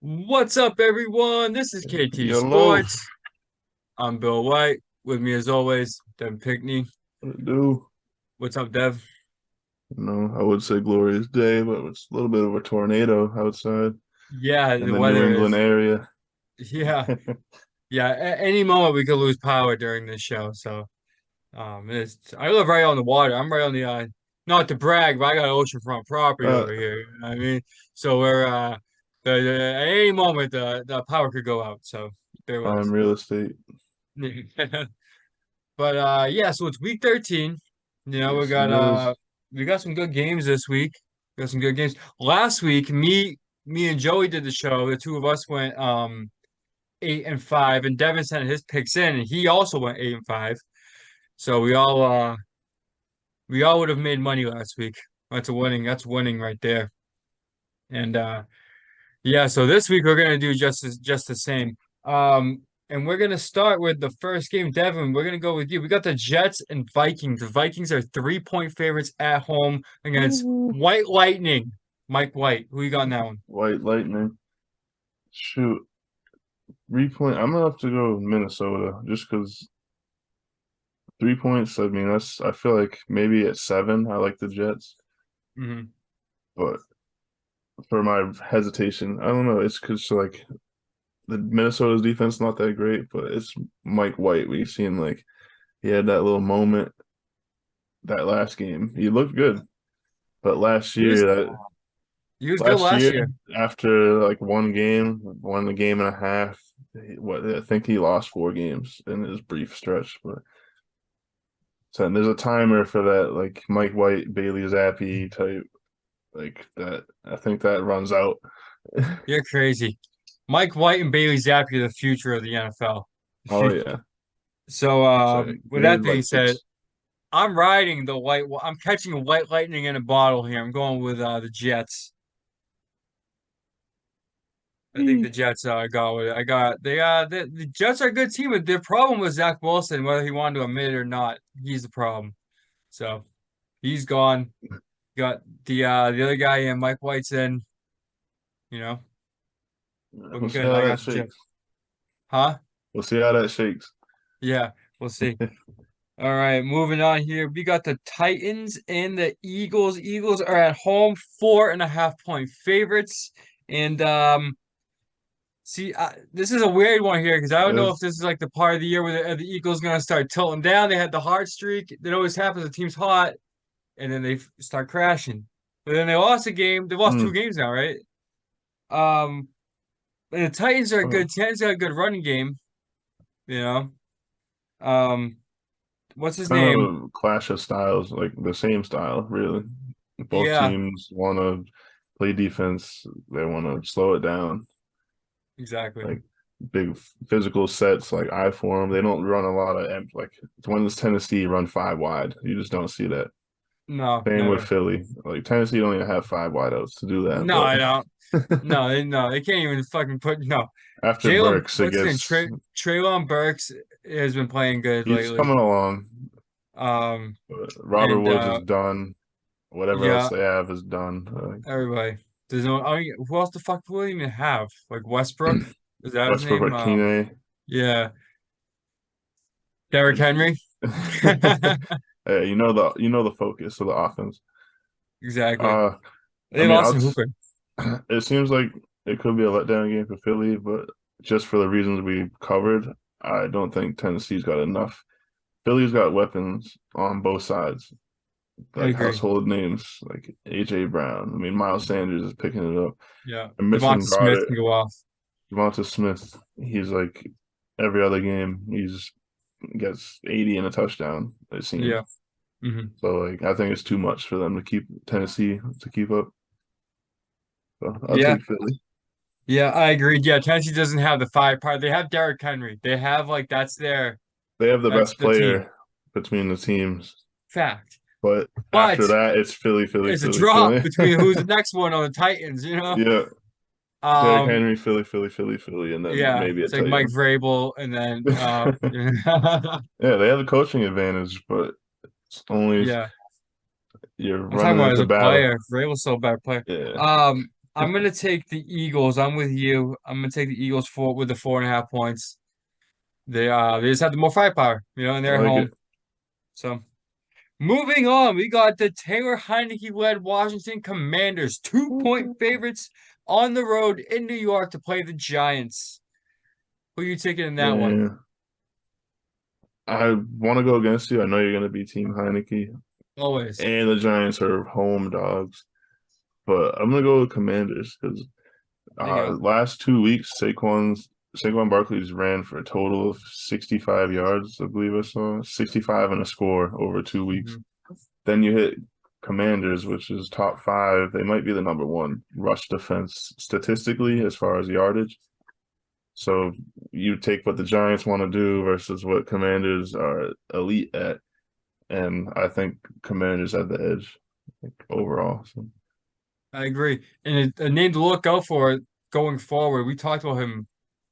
What's up, everyone? This is KT Yellow, Sports. I'm Bill White. With me, as always, Dev Pickney. do What's up, Dev? I would say glorious day, but it's a little bit of a tornado outside Yeah, in the the New weather England is. area. Yeah, yeah. Any moment we could lose power during this show. So, it's. I live right on the water. I'm right on the. Not to brag, but I got oceanfront property Uh, over here. You know what I mean, so at any moment the power could go out. So bear with prime us. real estate. But yeah, so it's week 13. You know, Yes, it is. we got some good games this week. We got some good games. Last week, me and Joey did the show. The two of us went 8-5, and Devin sent his picks in, and he also went 8-5. So we all would have made money last week. That's winning right there. And yeah, so this week we're gonna do just the same. And we're gonna start with the first game, Devin. We're gonna go with you. We got the Jets and Vikings. The Vikings are 3-point favorites at home against Ooh. White Lightning. Mike White. Who you got in that one? White lightning. Shoot, 3 point. I'm gonna have to go with Minnesota just because 3 points. I mean, that's. I feel like maybe at seven, I like the Jets, Hmm. but for my hesitation, I don't know. It's because like the Minnesota's defense not that great, but it's Mike White. We've seen like he had that little moment that last game. He looked good, but He was he was good last last year year. after like one game, won a game and a half. What I think he lost 4 games in his brief stretch, but so there's a timer for that, like Mike White, Bailey Zappi type, like that. I think that runs out. You're crazy. Mike White and Bailey Zappi are the future of the NFL. Oh yeah, So so with give me that the being said, Vikings. I'm catching a white lightning in a bottle here. I'm going with the Jets. I think the Jets got with it. I got the Jets are a good team, but their problem was Zach Wilson, whether he wanted to admit it or not. He's the problem. So he's gone. Got the other guy in, Mike White's in, you know, We'll looking see good. how I that got the Jets. shakes. Huh? We'll see how that shakes. Yeah, we'll see. All right, moving on here. We got the Titans and the Eagles. Eagles are at home, 4.5-point favorites. And see, this is a weird one here because I don't know if That's this is like the part of the year where the Eagles gonna start tilting down. They had the hard streak. That always happens. The team's hot, and then they start crashing. But then they lost a game. They lost two mm, games now, right? Um, and the Titans are a uh, good. Titans got a good running game. You know. Um, what's his kind name? of clash of styles, like the same style, really. Both Yeah, teams want to play defense. They want to slow it down, exactly. like big physical sets, like I form. They don't run a lot of like when does Tennessee run 5 wide? You just don't see that. No, Same with never. Philly. Like Tennessee don't even have 5 wideouts to do that, No, but I don't. No, they can't even fucking put no. after Jalen, Burks, it what's his name? gets Traylon Burks has been playing good he's lately. coming along. Um, But Robert and Woods is done. Whatever else yeah, they have is done. everybody. There's no. I mean, who else the fuck do we even have? Like Westbrook? Is that his Westbrook, name? Kine. Yeah, Derrick Henry. Yeah, you know the focus of the offense. Exactly. Uh, I They've mean, Austin Hooper. it seems like it could be a letdown game for Philly, but just for the reasons we covered, I don't think Tennessee's got enough. Philly's got weapons on both sides, I like agree. household names like AJ Brown. I mean, Miles Sanders is picking it up. Yeah, They're Devonta missing Smith Goddard, can go off. Devonta Smith. He's like every other game, he's gets 80 and a touchdown, it Yeah. seems. Hmm. So like I think it's too much for them to keep Tennessee to keep up. So I'll Yeah. take Philly. Yeah, I agreed. Yeah, Tennessee doesn't have the five part. They have Derrick Henry. They have like They have the that's best the team. player between the teams. Fact. But But after that, it's Philly, Philly, it's a Philly, drop Philly. between who's the next one on the Titans, you know? Yeah. Derrick Um, Henry, Philly, Philly, Philly, Philly, and then yeah, maybe a it's like Mike Titan. Vrabel and then Yeah, they have the coaching advantage, but it's only yeah. you're I'm talking running about as into a battle. player. Vrabel's still a better player. Yeah. Um, I'm gonna take the Eagles. I'm with you. I'm gonna take the Eagles with the 4.5 points. They just have the more firepower, and I they're at like home. it. So moving on, we got the Taylor Heineke-led Washington Commanders, 2-point favorites on the road in New York to play the Giants. Who are you taking in that one? Yeah. I want to go against you. I know you're going to be Team Heineke, Always. and the Giants are home dogs, but I'm going to go with Commanders because There you go. last 2 weeks, Saquon Barkley's ran for a total of 65 yards, I believe I saw 65 and a score over 2 weeks. Mhm. Then you hit Commanders, which is top five. They might be the number one rush defense statistically as far as yardage. So you take what the Giants want to do versus what Commanders are elite at, and I think Commanders have the edge overall. So I agree. And a name to look out for going forward. We talked about him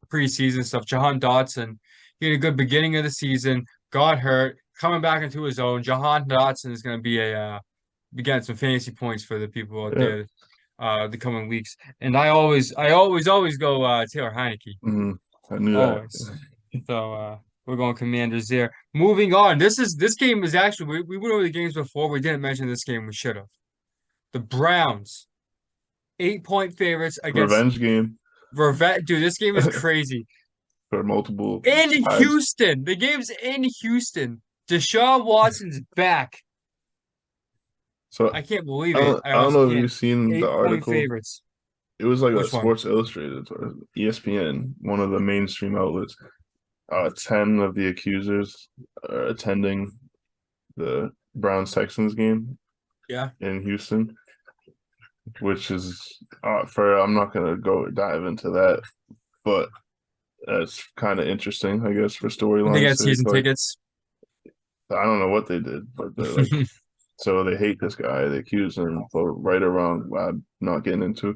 preseason stuff. Jahan Dotson, he had a good beginning of the season, got hurt, coming back into his own. Jahan Dotson is going to be getting some fantasy points for the people out yeah, there the coming weeks. And I always go Taylor Heineke. mm, I knew that. Always. So we're going Commanders there. Moving on. This game is actually we went over the games before. We didn't mention this game. We should have. The Browns, 8-point favorites against Revenge game Dude, this game is crazy. for multiple In sides. Houston. The game's in Houston. Deshaun Watson's back. So I can't believe it. I I don't honestly know if can't. you've seen the 8-point article. favorites. It was like a Which one? Sports Illustrated or ESPN, one of the mainstream outlets. 10 of the accusers are attending the Browns Texans game Yeah. in Houston, which is for I'm not gonna go dive into that, but it's kind of interesting, I guess, for They storyline's got sake. season Like tickets. I don't know what they did, but they're like so they hate this guy. They accuse him for right or wrong. I'm not getting into,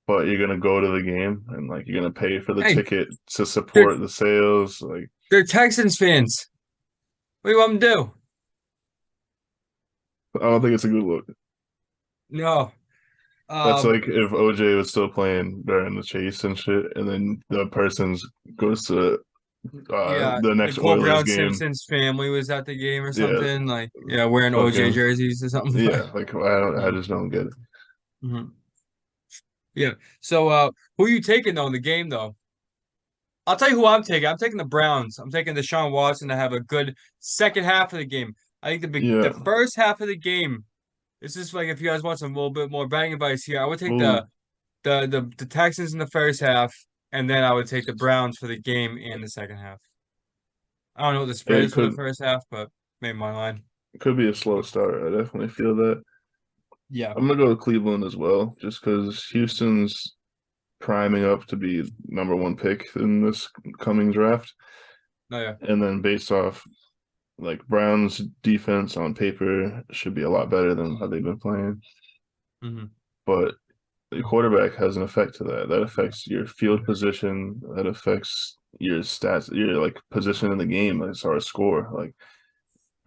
but you're gonna go to the game and like you're gonna pay for the Hey, ticket to they're support the sales. Like they're Texans fans. What do you want them to do? I don't think it's a good look. No. That's Um, like if OJ was still playing during the chase and shit, and then the person goes to yeah, the next Nicole Oilers Brown game. Simpson's family was at the game or Yeah, something. Like, yeah, wearing OJ fucking jerseys or something. yeah. Like I just don't get it. Mhm. Yeah. So, who are you taking though in the game though? I'll tell you who I'm taking. I'm taking the Browns. I'm taking Deshaun Watson to have a good second half of the game. I think the Yeah. first half of the game. This is like if you guys want some little bit more betting advice here, I would take Ooh. the Texans in the first half, and then I would take the Browns for the game in the second half. I don't know what the spread It is for the could first half, but maybe my line. it could be a slow start. I definitely feel that. Yeah. I'm gonna go to Cleveland as well, just because Houston's priming up to be number one pick in this coming draft, No, yeah. and then based off like Brown's defense on paper should be a lot better than how they've been playing. Hmm. But the quarterback has an effect to that. That affects your field position. That affects your stats, your like position in the game as far as score. Like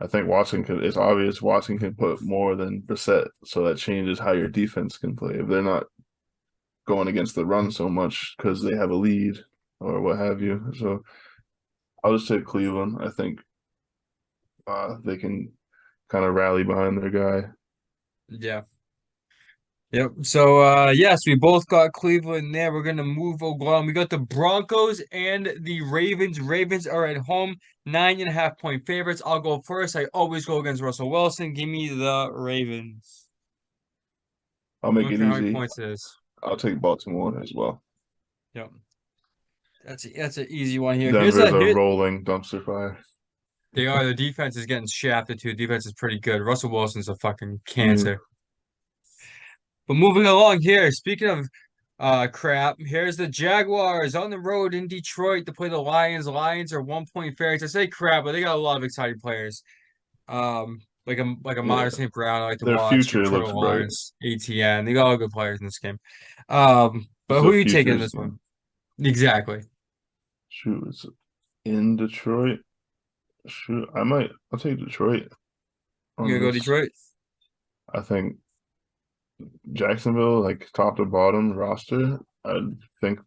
I think Watson could. It's obvious Watson can put more than Brissett, so that changes how your defense can play. If they're not going against the run so much because they have a lead or what have you. So I'll just take Cleveland. I think they can kind of rally behind their guy. Yeah. Yep. So yes, we both got Cleveland there. We're gonna move along. We got the Broncos and the Ravens. Ravens are at home, 9.5-point favorites. I'll go first. I always go against Russell Wilson. Give me the Ravens. I'll make Don't it care how many easy. points it is. I'll take Baltimore as well. Yep. That's an easy one here. Here's Denver's a a hit. rolling dumpster fire. They are. The defense is getting shafted too. Defense is pretty good. Russell Wilson's a fucking Mm. cancer. But moving along here, speaking of crap, here's the Jaguars on the road in Detroit to play the Lions. Lions are 1-point favorites. I say crap, but they got a lot of exciting players. Like a Yeah, Amara St. Brown, I like to their watch. future Trevor looks bright. Lawrence, ATN. They got all good players in this game. It's But the who are you taking in future's this one? game. Exactly. Shoot, it's in Detroit. Shoot, I'll take Detroit You on gonna go this. Detroit? I think Jacksonville, like top to bottom roster, I think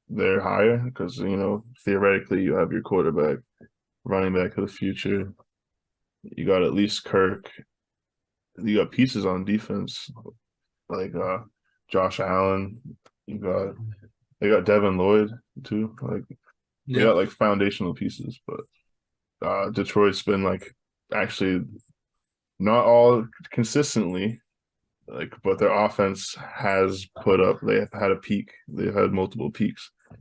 they're higher because theoretically you have your quarterback, running back of the future. You got at least Kirk. You got pieces on defense like Josh Allen. You got they got Devin Lloyd too. Like they Yeah. got like foundational pieces, but Detroit's been like actually not all consistently like, but their offense has put up. They have had a peak. They've had multiple peaks. So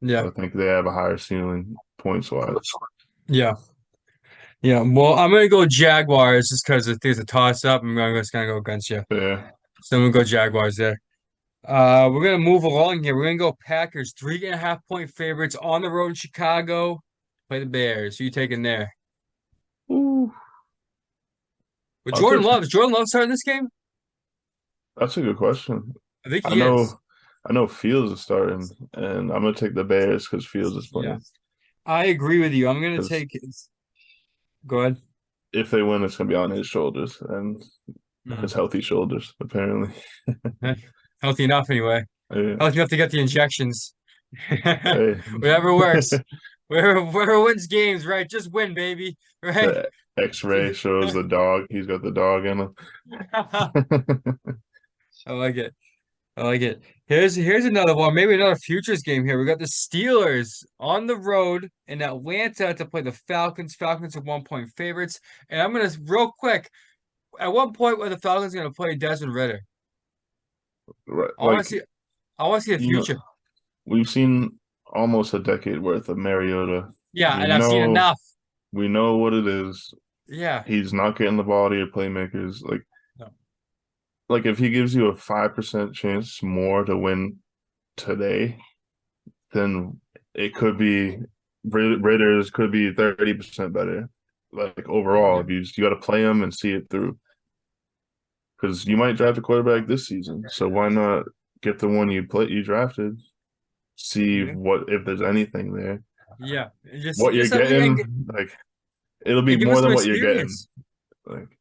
Yeah. I think they have a higher ceiling points wise. Yeah. Yeah. Well, I'm gonna go Jaguars just because if there's a toss up, just gonna go against you. Yeah. So I'm gonna go Jaguars there. We're gonna move along here. We're gonna go Packers, 3.5 point favorites on the road in Chicago. Play the Bears. Who you taking there? Ooh, With I'll take. Jordan Love starting this game? That's a good question. I think I he is. know. I know Fields is starting, and I'm gonna take the Bears because Fields is Yeah. playing. I agree with you. I'm gonna Because take go ahead. if they win, it's gonna be on his shoulders and his Mhm. healthy shoulders, apparently. Eh, Healthy enough anyway. Yeah. Healthy enough to get the injections. Hey, Whatever works. Whoever wins games, right? Just win, baby. Right? the X-ray shows the dog. He's got the dog in him. I like it. I like it. Here's another one. Maybe another futures game here. We got the Steelers on the road in Atlanta to play the Falcons. Falcons are 1 point favorites. And I'm gonna real quick. At one point, where the Falcons gonna play Desmond Ritter. Right, I want to like see. I want to see the you know, future. we've seen almost a decade worth of Mariota. Yeah, We and I've seen know enough. we know what it is. Yeah. He's not getting the ball to your playmakers. No. Like if he gives you a 5% chance more to win today, then it could be Raiders could be 30% better. Like overall, Yeah. if you got to play him and see it through, because you might draft a quarterback this season. So why not get the one you drafted? See Yeah. what if there's anything there. Yeah. And What you're just let me getting, like it'll be and give us more some than what you're getting. experience. Like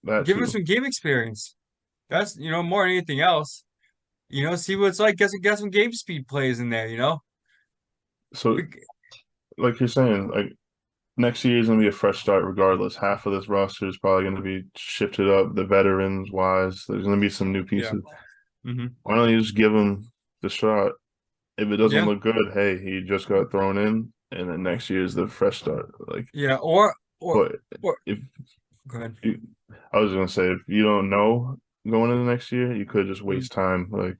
that Give us too. some game experience. That's more than anything else. See what it's like. Get some game speed plays in there. So We, like you're saying, like next year is gonna be a fresh start regardless. Half of this roster is probably gonna be shifted up, the veterans wise. There's gonna be some new yeah. pieces. Hmm. Why don't you just give him the shot? If it doesn't Yeah. look good, hey, he just got thrown in, and then next year is the fresh start. Like, Yeah. Or but or if go ahead. you, I was gonna say, if you don't know going into next year, you could just Mm. waste time. Like,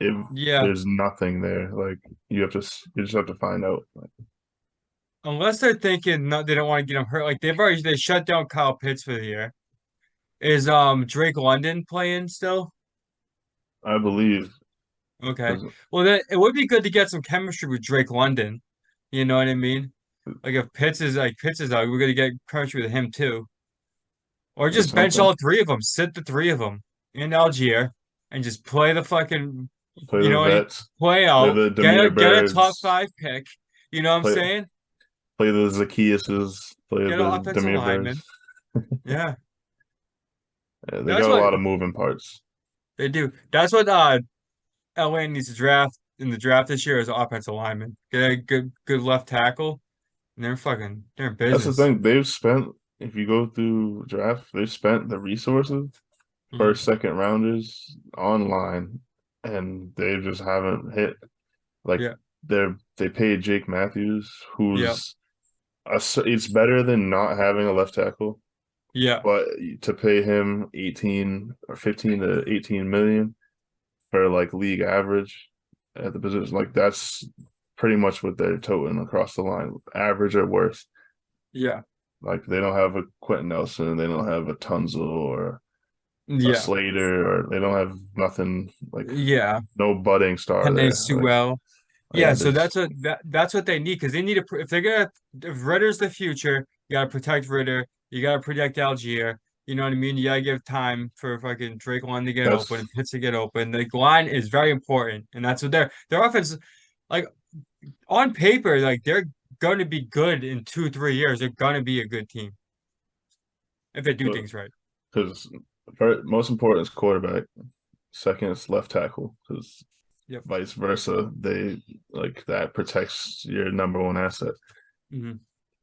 if Yeah. there's nothing there, like you just have to find out. Like, Unless they're thinking no, they don't want to get him hurt. Like they shut down Kyle Pitts for the year. Is Drake London playing still? I believe Okay. because Well, then it would be good to get some chemistry with Drake London. You know what I mean? Like if Pitts is out, we're gonna get chemistry with him too. Or it's just bench something. all three of them, sit the three of them in Algier, and just play the fucking, Play you the know what I mean? vets, Play play out, the get a top Demir five pick. You know what I'm play saying? play the Zacchaeuses, play Get an the offensive Demir lineman. Birds. Yeah, Yeah, they that's got a what lot of moving parts. they do. That's what LA needs to draft in the draft this year as an offensive lineman. Get a good left tackle, and they're in That's the business. thing. They've spent, if you go through draft, they've spent the resources, Mhm. first, second rounders online, and they just haven't hit. Like Yeah, they paid Jake Matthews, yeah, who's it's better than not having a left tackle, yeah, but to pay him 18 or 15 to 18 million for like league average at the position, like that's pretty much what they're toting across the line, average at worst. yeah, Like they don't have a Quentin Nelson, they don't have a Tunzel or a yeah, Slater, or they don't have nothing like yeah. no budding star Penei there. Like, Sewell. Yeah, yeah, so there's that's what they need because they need to if they're gonna if Ritter's the future, you gotta protect Ritter, you gotta protect Algier. You know what I mean? You gotta give time for fucking Drake London to get open that's and Pitts to get open. The line is very important, and that's what their offense like on paper, like they're going to be good in 2, 3 years. They're going to be a good team if they do things right. because most important is quarterback. Second is left tackle because Yep. vice versa, they like that protects your number one asset. Hmm.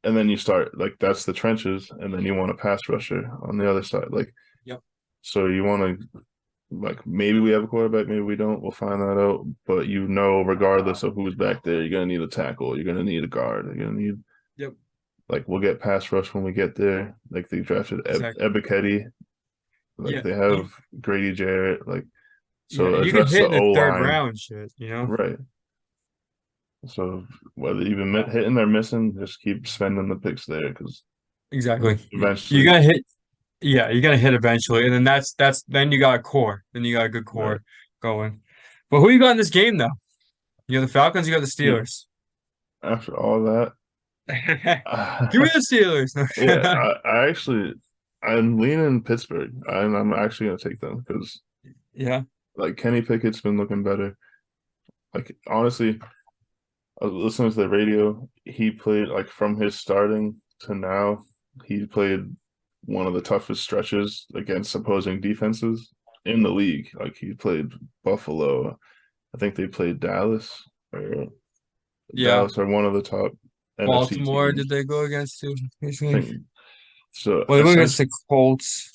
And then you start like that's the trenches, and then you want a pass rusher on the other side. Like Yep. so, you want to like maybe we have a quarterback, maybe we don't. We'll find that out. But regardless of who's back there, you're gonna need a tackle. You're gonna need a guard. You're gonna need Yep. like we'll get pass rush when we get there. Like they drafted Exactly. Ebiketie. Like Yeah. they have Grady Jarrett. Like Yeah. so And you can address the hit in the O third line round shit, you know? right. So whether even hitting or missing, just keep spending the picks there because Exactly. You eventually, gotta hit. Yeah, you gotta hit eventually, and then that's then you got a core. Then you got a good right? core going. But who you got in this game though? You got the Falcons. You got the Yeah. Steelers. After all that, Give me the Steelers. yeah, I'm leaning Pittsburgh. I'm actually gonna take them because Yeah. like Kenny Pickett's been looking better. Like honestly, I was listening to the radio. He played like from his starting to now, he played one of the toughest stretches against opposing defenses in the league. Like he played Buffalo. I think they played Yeah. Dallas are one of the top NFC Baltimore. Did teams. they go against too? I Recently? think so. Well, they went against Essentially, the Colts.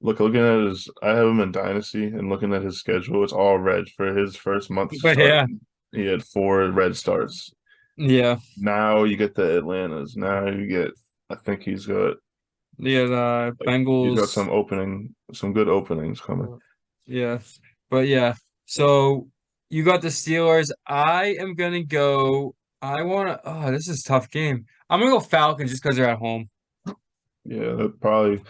looking at his, I have him in Dynasty, and looking at his schedule, it's all red for his first month But yeah, starting. He had four red starts. yeah, Now you get the Atlantas. Now you get, I think yeah. The he's got Bengals. some good openings coming. Yeah, but yeah. So you got the Steelers. I am gonna go. I wanna. Oh, this is a tough game. I'm gonna go Falcons just because they're at home. Yeah, that probably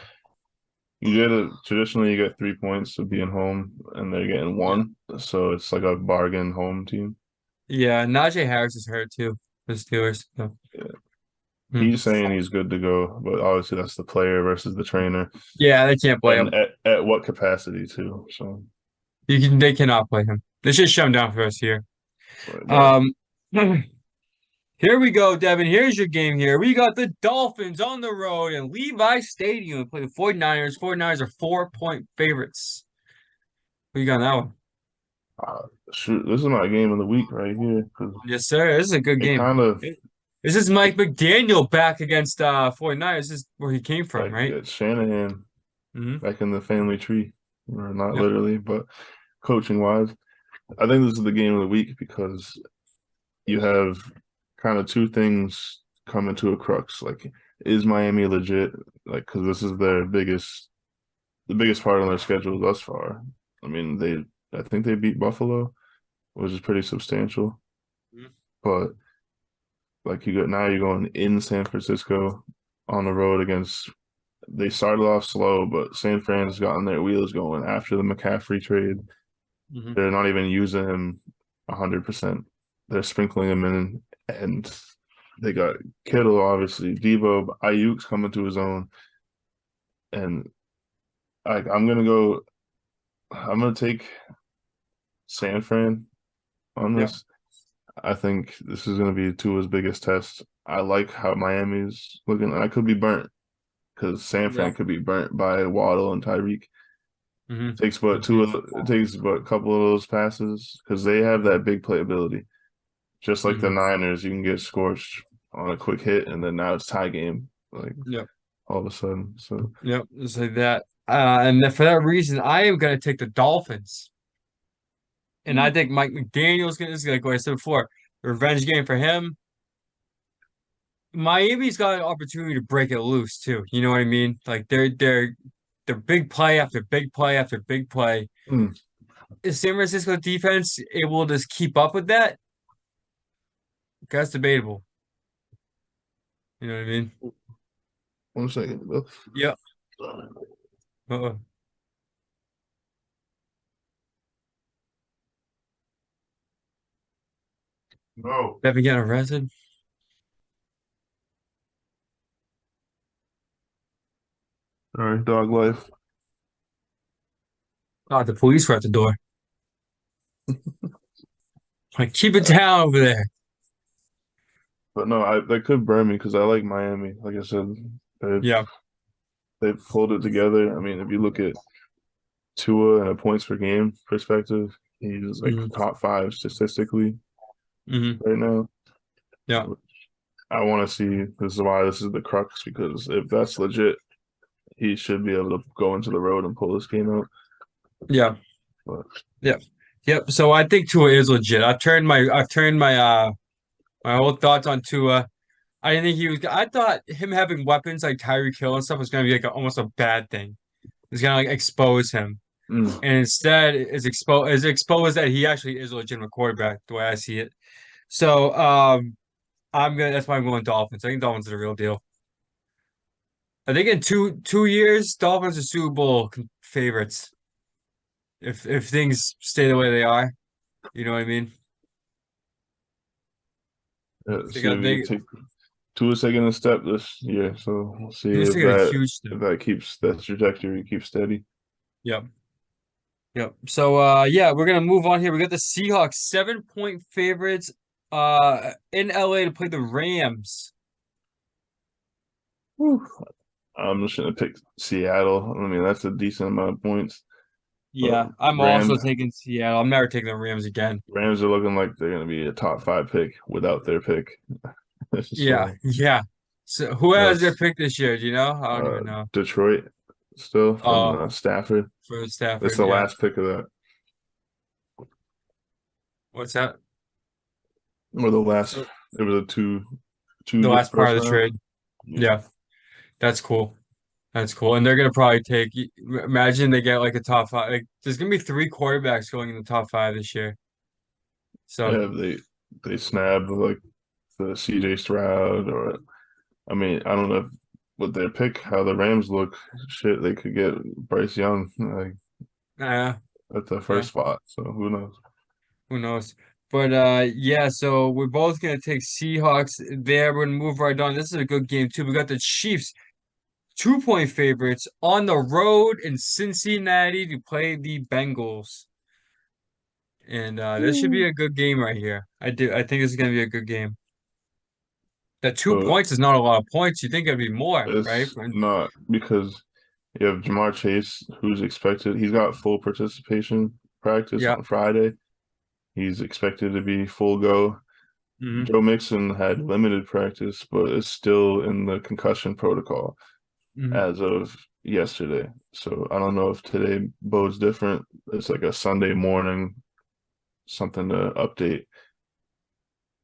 you get it. Traditionally, you get 3 points of being home, and they're getting Yeah. one, so it's like a bargain home team. Yeah, Najee Harris is hurt too for the Steelers. So. Yeah. Hmm. He's saying he's good to go, but obviously that's the player versus the trainer, Yeah, they can't play and him. at what capacity too. So, They cannot play him. They should shut him down for us here. but Um, here we go, Devin. Here's your game here. We got the Dolphins on the road in Levi Stadium to play the 49ers. 49ers are 4-point favorites. Who you got on that one? shoot, this is my game of the week right here because Yes, sir. This is a good it game. kind of This is Mike McDaniel back against 49ers. This is where he came from, like right? it's Shanahan Hmm. back in the family tree, or not Yep. literally, but coaching wise. I think this is the game of the week because you have kind of two things coming to a crux. Like, is Miami legit? Like, because this is the biggest part on their schedule thus far. I mean, I think they beat Buffalo, which is pretty substantial. Mhm. But like, you're going in San Francisco on the road against. They started off slow, but San Fran's gotten their wheels going after the McCaffrey trade. Mhm. They're not even using him 100%. They're sprinkling him in, and they got Kittle, obviously, Debo, Ayuk's coming to his own, and I'm gonna go. I'm gonna take San Fran on Yep. this. I think this is gonna be Tua's biggest test. I like how Miami's looking. I could be burnt because San Yeah. Fran could be burnt by Waddle and Tyreek. Hmm. Takes but two. It takes but a couple of those passes because they have that big playability. Just like the Hmm. Niners, you can get scorched on a quick hit, and then now it's tie game. Like Yep. all of a sudden, so Yep. Just like that. For that reason, I am gonna take the Dolphins. And I think Mike McDaniel's gonna this is gonna go. I said before, revenge game for him. Miami's got an opportunity to break it loose too. You know what I mean? Like they're big play after big play after big play. mm, Is San Francisco defense able to just keep up with that? That's debatable. You know what I mean? 1 second. Yep. Uh-oh. No. Devin getting arrested? All right, dog life. Oh, the police were at the door. Like, keep it down over there. But no, that could burn me because I like Miami. Like I said, they're Yeah. they've pulled it together. I mean, if you look at Tua and a points per game perspective, he's like Hmm. top five statistically Hmm. right now. Yeah. I want to see this is why this is the crux because if that's legit, he should be able to go into the road and pull this game out. Yeah. But Yep. Yep. So I think Tua is legit. I've turned my my whole thoughts on Tua. I didn't think he was. I thought him having weapons like Tyreek Hill and stuff was gonna be like almost a bad thing. It's gonna like expose him, mm, and instead is exposed that he actually is a legitimate quarterback the way I see it. So I'm gonna. That's why I'm going Dolphins. I think Dolphins are the real deal. I think in two years, Dolphins are Super Bowl favorites if things stay the way they are. You know what I mean? They see if got we can they take Tua's taking a step this year. So we'll see Tua's taking a huge step. if that keeps that trajectory keeps steady. Yep. Yep. So yeah, we're gonna move on here. We got the Seahawks 7-point favorites in LA to play the Rams. Whew. I'm just gonna pick Seattle. I mean, that's a decent amount of points. But Yeah, I'm also Rams taking Seattle. I'm never taking the Rams again. Rams are looking like they're gonna be a top five pick without their pick. Yeah, So yeah. So who has their that's pick this year? Do you know? I don't even know. Detroit still from Oh, Stafford. for It's Stafford, the yeah. last pick of that, What's that? or the last. So It was a the two last part first of the round. trade. Yeah, Yeah, that's cool. That's cool. And they're gonna probably take. Imagine they get like a top five. Like, there's gonna be three quarterbacks going in the top five this year. So yeah. They snabbed like the CJ Stroud, or I mean, I don't know if with their pick how the Rams look. Shit, they could get Bryce Young like yeah, at the yeah. first spot. So who knows? Who knows? But yeah, so we're both gonna take Seahawks there. We're gonna move right on. This is a good game too. We got the Chiefs 2-point favorites on the road in Cincinnati to play the Bengals. And this should be Hmm. a good game right here. I think this is gonna be a good game. That two So points is not a lot of points. You think it'd be more, right? it's not because you have Jamar Chase, who's expected. He's got full participation practice Yeah. on Friday. He's expected to be full go. Hmm. Joe Mixon had limited practice, but is still in the concussion protocol Hmm. as of yesterday. So I don't know if today bodes different. It's like a Sunday morning, something to update.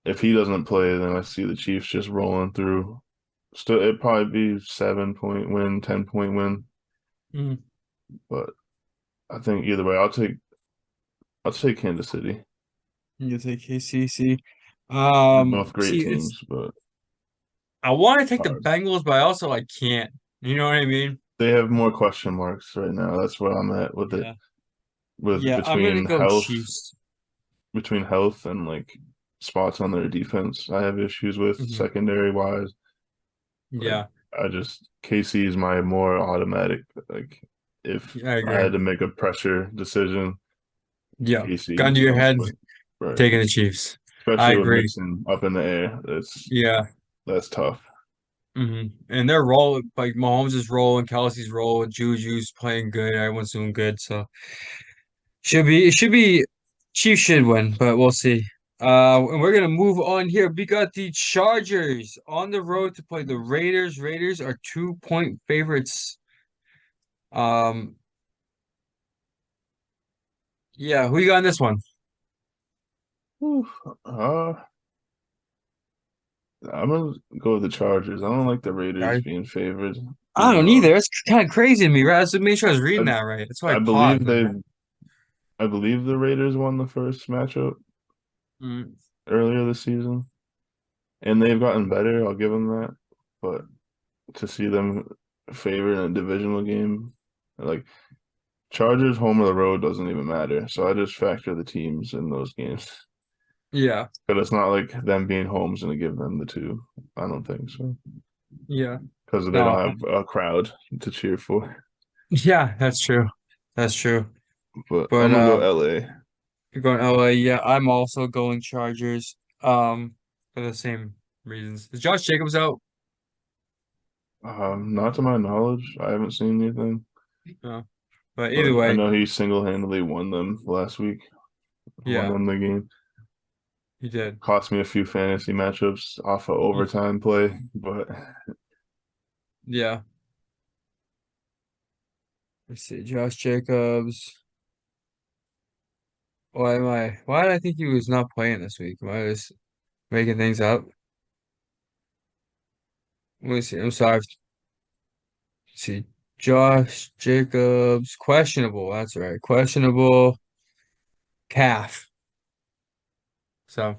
If he doesn't play, then I see the Chiefs just rolling through. Still, it'd probably be 7 point win, 10 point win. Hmm. But I think either way, I'll take Kansas City. You take KCC. They're both great See, it's teams, but I want to take the hard. Bengals, but I also like can't. You know what I mean? They have more question marks right now. That's where I'm at with it. Yeah. With Yeah, I'm gonna go Chiefs. between health and like spots on their defense, I have issues with Hmm. secondary wise. Like Yeah, I just KC is my more automatic. Like if yeah, I I agree. had to make a pressure decision, Yeah, KC gun to your comes head, with right. taking the Chiefs. I Especially with agree. Mixon up in the air. Yeah. That's tough. And they're rolling, like Mahomes is rolling, Kelsey's rolling, Juju's playing good, everyone's doing good. So it should be Chiefs should win, but we'll see. And we're gonna move on here. We got the Chargers on the road to play the Raiders. Raiders are 2-point favorites. Um, yeah, who you got in this one? Whew. I'm gonna go with the Chargers. I don't like the Raiders Sorry. being favored, I even don't though either. It's kind of crazy to me, right? So make sure I was reading I that right. That's why I I paused. believe Like, they I believe the Raiders won the first matchup mm, earlier this season, and they've gotten better. I'll give them that. But to see them favored in a divisional game, like Chargers home or the road doesn't even matter. So I just factor the teams in those games. yeah, But it's not like them being home's gonna give them the two. I don't think so. yeah. Because they No, don't have a crowd to cheer for. yeah, that's true. That's true. But But I'm gonna go LA. you're going LA. Yeah, I'm also going Chargers. For the same reasons. Is Josh Jacobs out? Not to my knowledge. I haven't seen anything, No. But either but I way, know he single-handedly won them last week. Won yeah, them the game. he did. Cost me a few fantasy matchups off of overtime play, but Yeah. Let's see. Josh Jacobs. Why did I think he was not playing this week? Am I just making things up? Let me see. I'm sorry. Let's see. Josh Jacobs, questionable. That's right. Questionable calf. So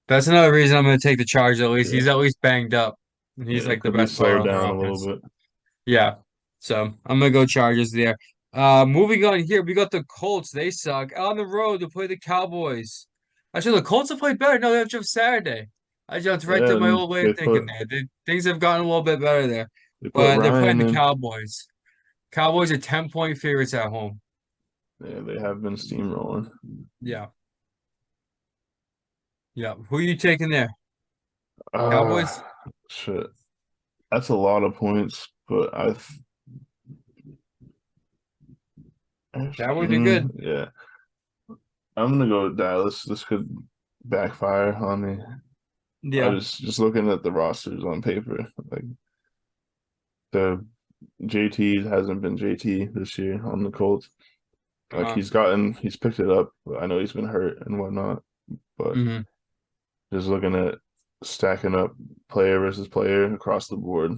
that's another reason I'm going to take the charge at least. yeah, He's at least banged up. And he's yeah, like the could be best player slowed on their down a little offense. bit. Yeah. So I'm gonna go Chargers there. Moving on here, we got the Colts. They suck. On the road to play the Cowboys. Actually, the Colts have played better. No, they have just Saturday. I jumped right to Yeah, my and old way of they thinking put there. Things have gotten a little bit better there. they put But they're playing Ryan the in. Cowboys. Cowboys are 10-point favorites at home. Yeah, they have been steamrolling. Yeah. Yeah. Who are you taking there? Cowboys? Ah, shit. That's a lot of points, but Cowboys are good. yeah, I'm gonna go with Dallas. This could backfire on me. I Yeah. just looking at the rosters on paper, like the JT hasn't been JT this year on the Colts. Like Uh, he's picked it up. I know he's been hurt and whatnot, but mhm. just looking at stacking up player versus player across the board,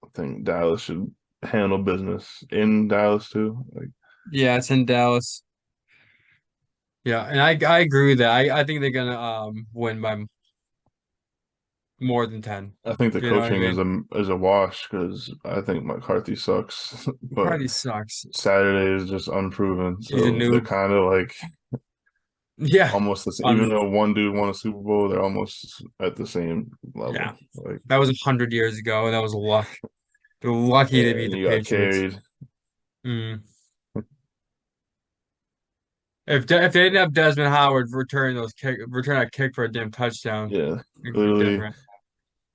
I think Dallas should handle business in Dallas too. Like Yeah, it's in Dallas. Yeah, and I agree with that. I think they're gonna win by more than 10. I think the You know what I coaching mean? is a wash because I think McCarthy sucks, but Cardi sucks. Saturday is just unproven. He's a So they're noob. kind of like Yeah. almost the same. Even Um, though one dude won a Super Bowl, they're almost at the same yeah. level. Like That was 100 years ago, and that was luck. They're lucky to yeah, beat and the you got Patriots. carried. Mm. If they didn't have Desmond Howard return that kick for a damn touchdown, Yeah, it could be literally different.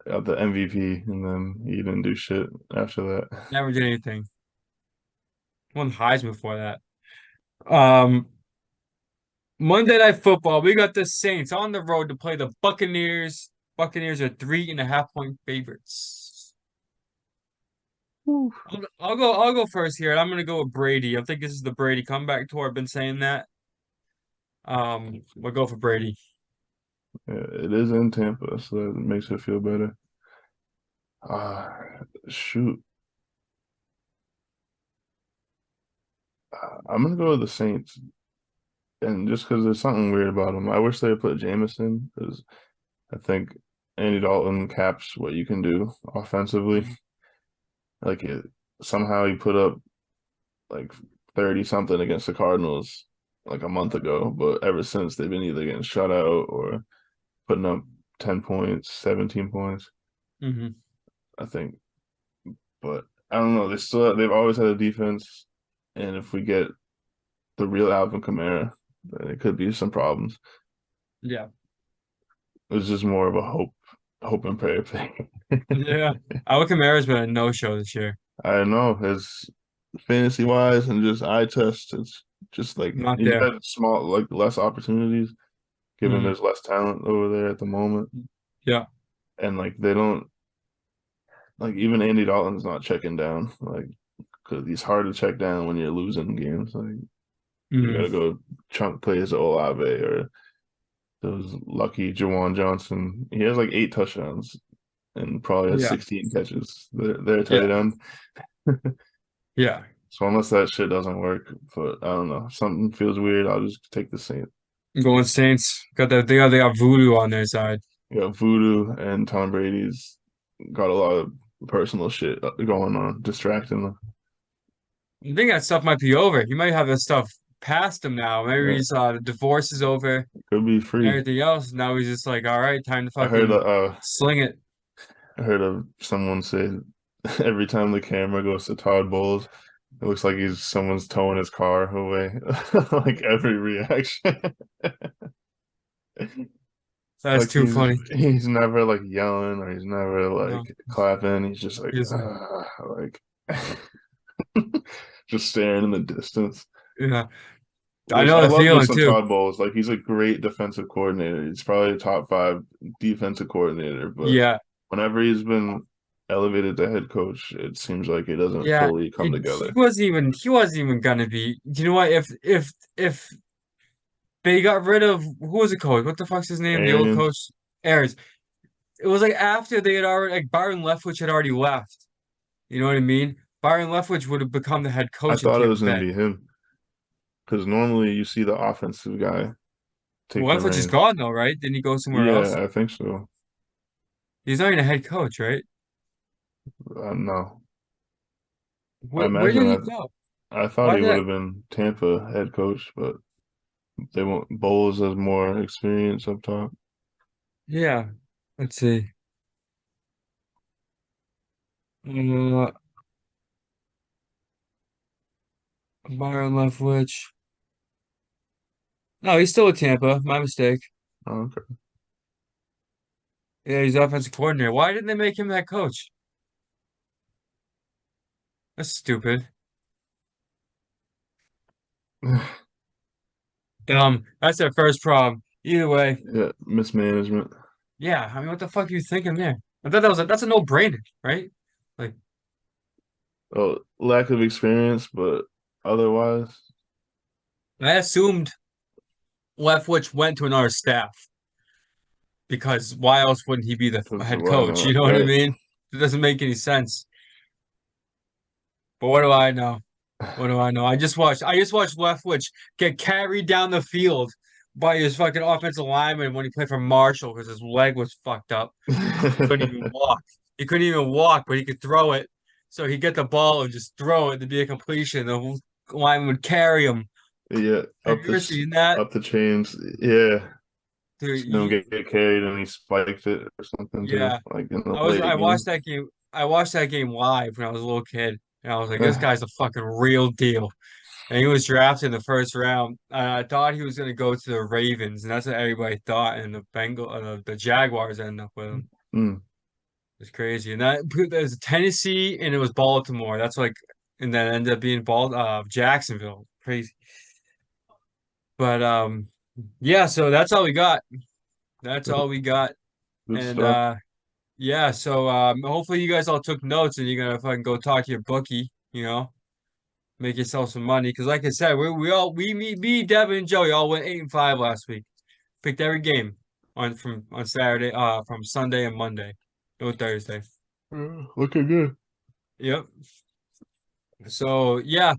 got the MVP, and then he didn't do shit after that. Never did anything. Won Heisman before that. Um, Monday Night Football, we got the Saints on the road to play the Buccaneers. Buccaneers are 3.5-point favorites. Whew. I'll go first here, and I'm gonna go with Brady. I think this is the Brady comeback tour. I've been saying that. We'll go for Brady. Yeah, it is in Tampa, so that makes it feel better. Shoot. I'm gonna go with the Saints, and just because there's something weird about them, I wish they had put Jameson because I think Andy Dalton caps what you can do offensively. Mhm. Like it somehow he put up like 30 something against the Cardinals like a month ago, but ever since they've been either getting shut out or putting up 10 points, 17 points, Mhm. I think. But I don't know. They've always had a defense, and if we get the real Alvin Kamara, then it could be some problems. Yeah. It's just more of a hope and prayer thing. Yeah. Alvin Kamara's been a no-show this year. I know it's fantasy wise and just eye test. It's just like Not he's there. had small, like less opportunities, given Mhm. there's less talent over there at the moment, Yeah. and like they don't like even Andy Dalton's not checking down, like because he's hard to check down when you're losing games. Like you Mhm. gotta go chunk plays to Olave or those lucky Jawan Johnson. He has like 8 touchdowns and probably has Yeah. 16 catches. They're tight Yeah. end. Yeah. So unless that shit doesn't work, but I don't know, if something feels weird, I'll just take the Saints. I'm going Saints. Got that they got Voodoo on their side. You got Voodoo and Tom Brady's got a lot of personal shit going on, distracting them. I think that stuff might be over. He might have that stuff past him now. Maybe Yeah, he's the divorce is over, could be free. everything else. Now he's just like, all right, time to I heard fucking sling it. I heard of someone say every time the camera goes to Todd Bowles, it looks like he's someone's towing his car away. Like every reaction. That's Like too funny. he's never like yelling or he's never No, like clapping. He's just like he's like just staring in the distance. yeah. I Which know I the love me feeling some too. Todd Bowles. Like he's a great defensive coordinator. He's probably a top five defensive coordinator, but Yeah, whenever he's been elevated to head coach, it seems like it doesn't yeah. fully come He together. wasn't even gonna be. You know what? If they got rid of who was the coach? What the fuck's his name? The old coach, Arians, Ayers. It was like after they had already like Byron Leftwich had already left. You know what I mean? Byron Leftwich would have become the head I coach in thought it Tampa was going to Bay. be him because normally you see the offensive guy take Well, the Leftwich is reins. gone though, right? Didn't he go somewhere else? Yeah, I think so. He's not even a head coach, right? No, I Where did imagine he go? I thought Why he did would that? have been Tampa head coach, but they want Bowles has more experience up top. Yeah. Let's see. Uh, Byron Leftwich. No, he's still with Tampa. My mistake. Oh, okay. Yeah, he's offensive coordinator. Why didn't they make him that coach? That's stupid. That's their first problem. Either way, Yeah, mismanagement. yeah. I mean, what the fuck are you thinking there? I thought that's a no-brainer, right? Like, Oh, lack of experience, but otherwise, I assumed Leftwich went to another staff because why else wouldn't he be the because head why coach? You not? know what I Right. mean? It doesn't make any sense. But what do I know? What do I know? I just watched Leftwich get carried down the field by his fucking offensive lineman when he played for Marshall because his leg was fucked up. He couldn't even walk. He couldn't even walk, but he could throw it. So he'd get the ball and just throw it to be a completion. The lineman would carry him. Yeah, Have you ever seen that? up the chains. Yeah, Dude, seen him get carried and he spiked it or something too, yeah. like in the I late watched game. that game. I watched that game live when I was a little kid. And I was like, this guy's a fucking real deal. And he was drafted in the first round. I thought he was going to go to the Ravens, and that's what everybody thought. And the Jaguars ended up with him. Mm. It's crazy. And that there's Tennessee, and it was Baltimore. That's like, and then ended up being Jacksonville. Crazy. But yeah. So that's all we got. That's all we got. Good And stuff. yeah. So hopefully you guys all took notes, and you're gonna fucking go talk to your bookie. Make yourself some money. Because like I said, me, Devin, and Joey all went 8-5 last week. Picked every game on Saturday, from Sunday and Monday, no Thursday. Looking good. Yep. So yeah,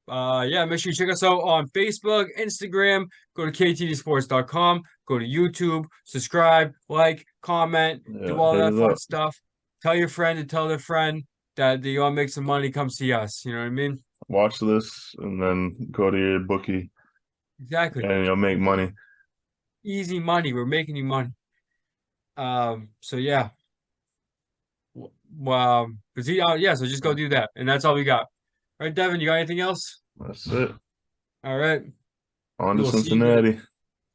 yeah. Make sure you check us out on Facebook, Instagram. Go to ktdsports.com. Go to YouTube. Subscribe, like, comment, do Yeah, all hit that it fun up. stuff. Tell your friend to tell their friend that they want to make some money. Come see us. You know what I mean? Watch this and then go to your bookie Exactly. and you'll make money. Easy money. We're making you money. So yeah. Yeah, so just go do that. And that's all we got. All right, Devin, you got anything else? That's it. All right. On We to will see you guys Cincinnati.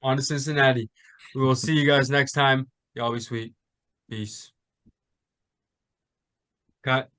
on to Cincinnati. We will see you guys next time. Y'all be sweet. Peace. Cut.